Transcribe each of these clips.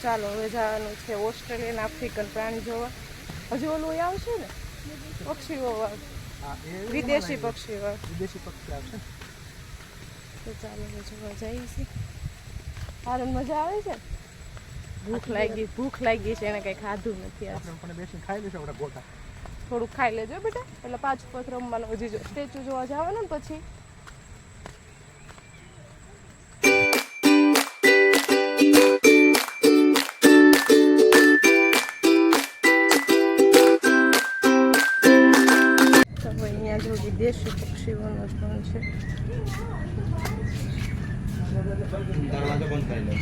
ચાલો હવે જવાનું છે ઓસ્ટ્રેલિયન આફ્રિકન પ્રાણી જોવા. હજી ઓલું આવશે ને પક્ષીઓ વિદેશી પક્ષીઓ આવશે. તો ચાલો હવે જોવા જઈએ છીએ. સારું મજા આવે છે. ભૂખ લાગી છે, એને કઈ ખાધું નથી. થોડુંક ખાઈ લેજો બેટા, એટલે પાછું પથ રમવાનું. હજી જો સ્ટેચ્યુ જોવા જવાનું ને પછી વિદેશી પક્ષીઓનો પણ છે.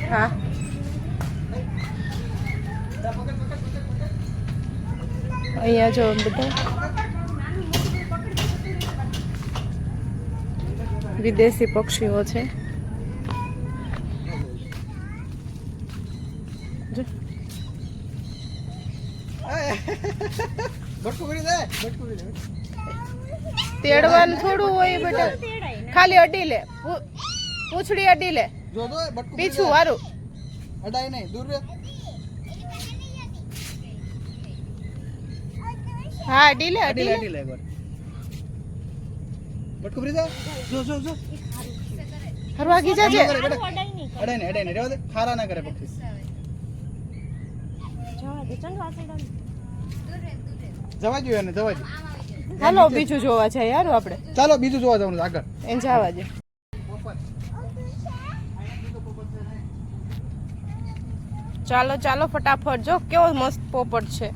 હા અહીંયા જો બધા વિદેશી પક્ષીઓ છે. તેડવાનું થોડું હોય બેટા, ખાલી અડી લે, પૂંછડી અડી લે, પીછું વારું અડાય નહીં, દૂર રે. હા અડી લે એકવાર. બટકુ ભરી દે. જો હરવા ગી જાજે. અડાય નહીં રેવા દે, ખારા ના કરે પક્ષી. જવા જોઈએ ને જવા જોઈએ. હાલો બીજું જોવા જાય યાર આપણે. ચાલો બીજું જોવા જવાનું આગળ. એને જવા દે. ચાલો ફટાફટ. જો કેવો મસ્ત પોપટ છે.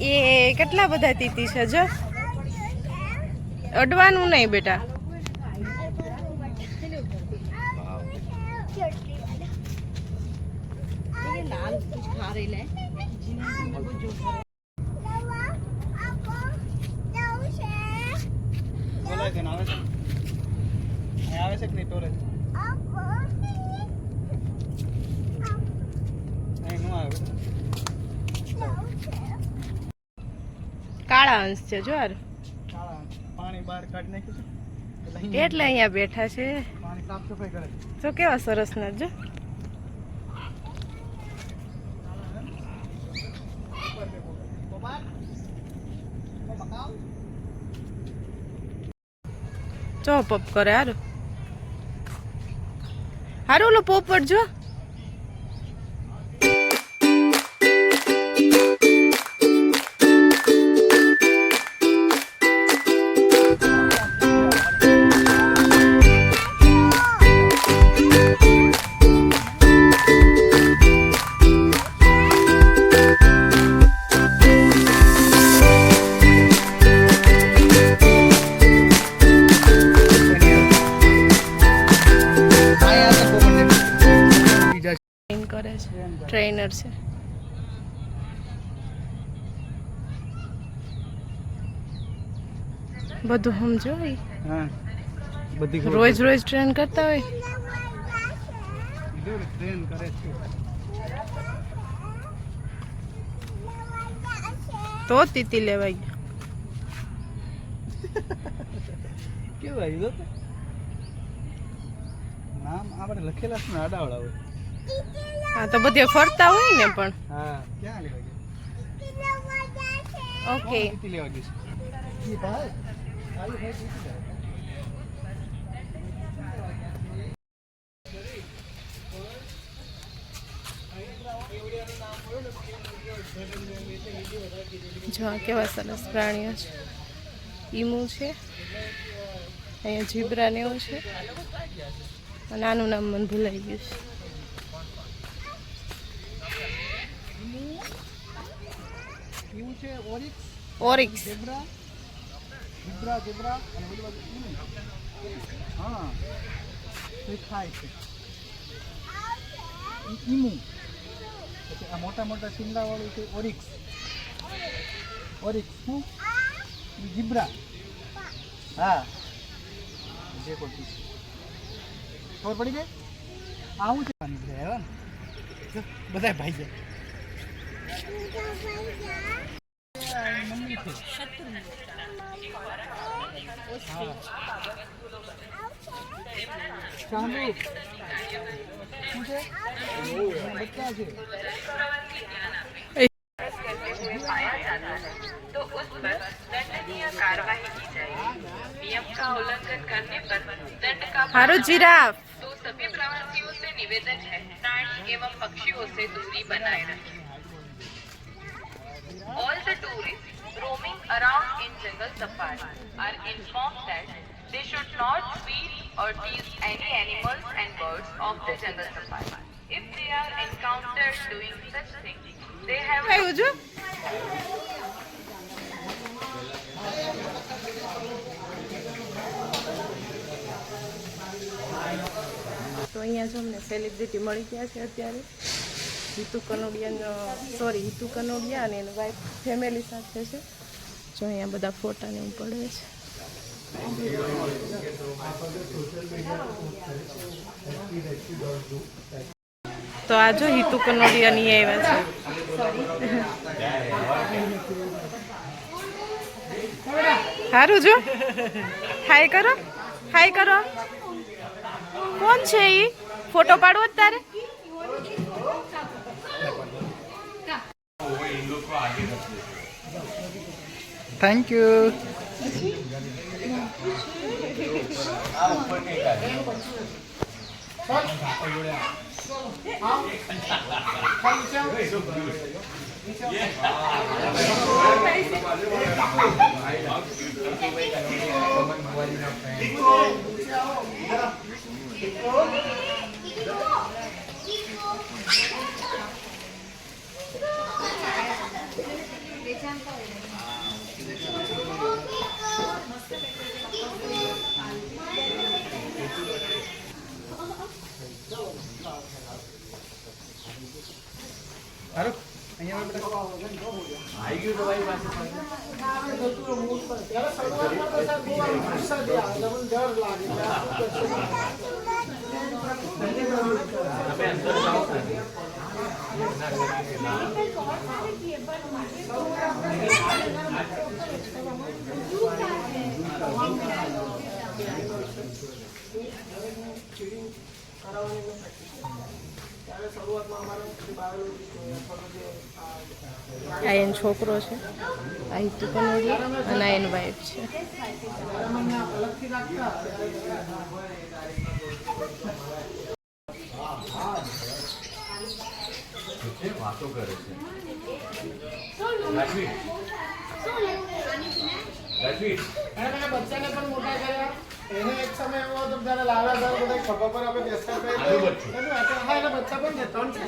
એ કેટલા બધા તીતી છે. જો અડવાનું નહીં બેટા. કાળા અંશ છે જો પાણી બહાર કાઢી નાખ્યું છે એટલે અહીંયા બેઠા છે. પાણી સાફ સફાઈ કરે તો કેવા સરસ ના. જો ચોપઅપ કરે. હારું ઓલો પોપટ જો. ટ્રેનર છે. બધું સમજો. રોજ ટ્રેન કરતા હોય. તો તીતી લેવાઈ કેવું નામ આપણે લખેલા છે ને આડાવડા હોય. હા તો બધે ફરતા હોય ને પણ. હા ક્યાં લેવા ગયા? ઓકે તીતી લેવા ગઈ છે. ભાઈ જો કેવા સરસ પ્રાણીઓ છે. ઈમુ છે, અહીંયા ઝીબ્રા ને એવું છે. અને આનું નામ મને ભૂલાઈ ગયું છે. ઓરિક્સ. હા ખાય છે. ઈમુ પછી આ મોટા મોટા શિમલાવાળું છે ઓરિક્સ. ઓરિક્સ શું જીબ્રા. હા જે કોઈ ખબર પડી જાય. આવું છે બધા ભાઈ જાય. મમ્મી છે ચાંદુ શું છે બચ્ચા છે. तो उस पर दंडनीय कार्रवाई की जाएगी। नियम का उल्लंघन करने पर दंड का जिराफ। तो सभी प्रवासियों से निवेदन है प्राणी एवं पक्षियों से दूरी बनाए रखें। All the tourists roaming around in jungle safari are informed that they should not feed or tease any animals and birds of the jungle safari. If they are encountered doing such things, they have તો અહીંયા જો અમને celebrity મળી ગયા છે અત્યારે. હિતુ કનોડિયા અને એની wife family સાથે છે. જો અહીંયા બધા ફોટા ને એવું પડે છે. તો આ જો હિતુ કનોડિયા ની આવ્યા છે. સારું જો હાય કરો. કોણ છે ઈ? ફોટો પાડવો જ તારે? Thank you. આ એનો છોકરો છે, આ હિતુ કનોડિયા અને આ એની વાઈફ છે. વાતો કરે છે. બચ્ચાને પણ મોટા કર્યા. એને એક સમય એવો હતો જ્યારે લાવ્યા હતા બધા ખભા પર આપણે બેસતા હતા. હા એના બચ્ચા પણ છે, 3 છે.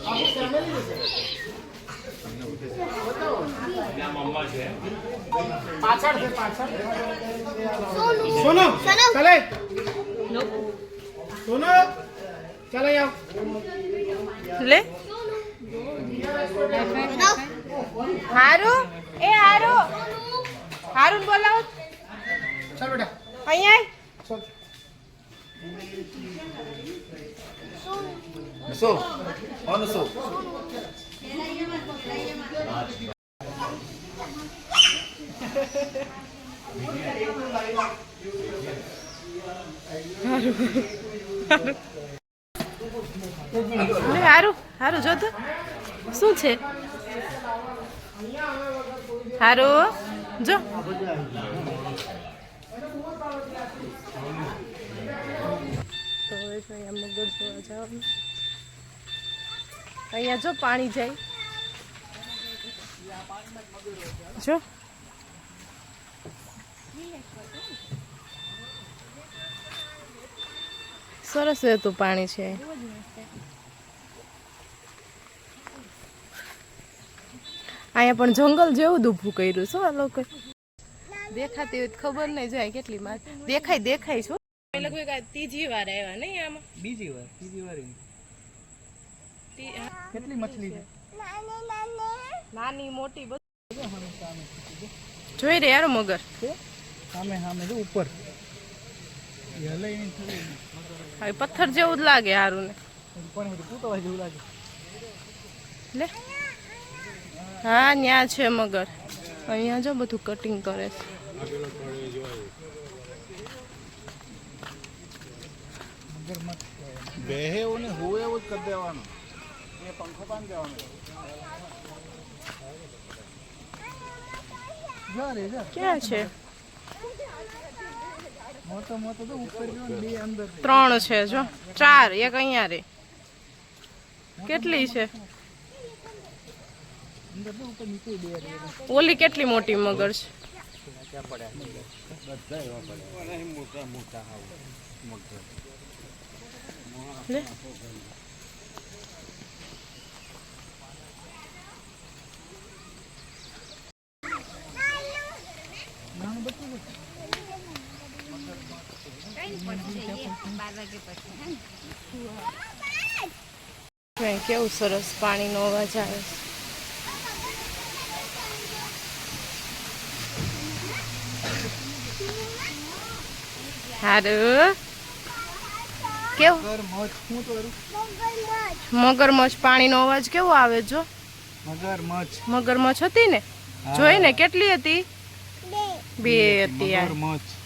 આખું ફેમિલી છે. મમ્મા છે પાછળ છે, પાછળ. સોનુ ચાલે. સોનુ ચાલે આવ લે. હારું એ હારું હારું બોલાવો. ચાલ બેટા અહીંયા સો ઓન સો હારું હારું જો તો શું છે. હારું જો તો હવે જો અહીંયા મગર જોવા જવાનું. અહીંયા જો પાણી જાય જો. સરસ રહેતું પાણી છે. અહીંયા પણ જંગલ જેવું જ ઊભું કર્યું છે. આ લોકો દેખાતી હોય ખબર નહીં જાય કેટલી માર દેખાય છો. લગભગ ત્રીજી વાર આવ્યા નહીં આમાં. બીજી વાર કેટલી મછલી છે નાની મોટી બધી જોઈ રે યાર મગર સામે સામે જો ઉપર એ હલે નહીં થયું હવે પથ્થર જેવું જ લાગે હારું ને પણ પૂતવા જેવું લાગે લે હા ન્યા છે મગર અહીંયા જો બધું કટિંગ કરે છે મગરમચ્છ બેહે ઓને હોવે એવો જ કરી દેવાનો એ પંખો બાંધ દેવાનો જા રે જા ક્યાં છે મોટો મોટો તો ઉપર જો બે અંદર 3 છે જો 4 એક અહીંયા રે કેટલી છે અંદર તો ઉપર નીચે બે રે ઓલી કેટલી મોટી મગર છે ક્યાં પડ્યા બધા એવા પડ્યા મોટા મોટા હાવ મગર લે નાનું બચ્ચું કેવું સરસ પાણીનો અવાજ આવે છે હારું કેવું મગરમચ્છ શું તો મગરમચ્છ પાણીનો અવાજ કેવો આવે જો મગરમચ્છ મગરમચ્છ હતી ને જોઈ ને કેટલી હતી 2 હતી યાર મગરમચ્છ